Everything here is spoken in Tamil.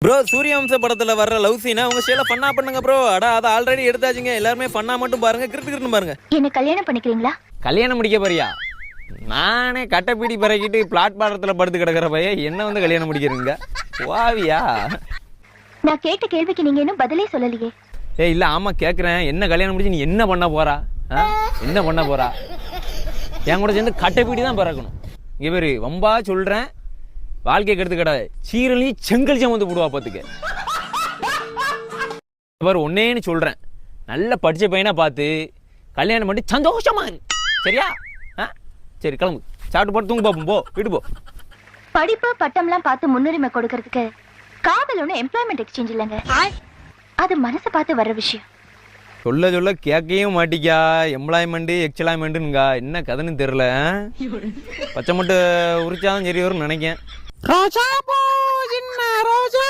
ப்ரோ சூரியவம்ச படத்துல வர்ற லவ் சீனை உங்க ஸ்டைல ஃபன்னா பண்ணுங்க ப்ரோ. அட அதை ஆல்ரெடி எடுத்தாச்சுங்க. எல்லாருமே ஃபன்னா மட்டும் பாருங்க, கிரிட்டு பாருங்க. என்ன கல்யாணம் பண்ணிக்கிறீங்களா? கல்யாணம் முடிக்க போறியா? நானே கட்டைப்பீடி பறக்கிட்டு பிளாட்பாரத்துல படுத்து கிடக்கிற பையன் என்ன வந்து கல்யாணம் முடிக்கிறீங்க? வாவியா? நான் கேட்ட கேள்விக்கு நீங்க இன்னும் பதிலே சொல்லலையே. இல்ல ஆமா கேக்குறேன். என்ன கல்யாணம் முடிச்சு நீ என்ன பண்ண போறா? என்ன பண்ண போறா? என் கூட சேர்ந்து கட்டைப்பீடி தான் பறக்கணும். இங்க பேரு வம்பா சொல்றேன், வாழ்க்கைக்கு எடுத்து கிடாது. சீரலையும் செங்கல் வந்து போடுவா பாத்துக்க. பாரு ஒன்னேன்னு சொல்றேன், நல்ல படிச்ச பையனா பார்த்து கல்யாணம் பண்ணி சந்தோஷமா இரு. சரியா? சரி கிளம்பு, சாப்பிட்டு போட்டு தூங்க பாப்போம். போ வீட்டு போ. படிப்பு பட்டம்லாம் பார்த்து முன்னுரிமை கொடுக்கறதுக்கு காதல் ஒண்ணு எம்ப்ளாய்மெண்ட் எக்ஸ்சேஞ்ச் இல்லைங்க. அது மனசை பார்த்து வர்ற விஷயம். சொல்ல சொல்ல கேட்கவும் மாட்டிக்கா. எம்ப்ளாய்மெண்ட் எக்ஸ்ப்ளாய்மெண்ட்டுங்க என்ன கதைன்னு தெரியல. பச்சை மட்டும் உரிச்சாலும் சரி வரும்னு நினைக்கேன். ரோஜா பூ சின்ன ரோஜா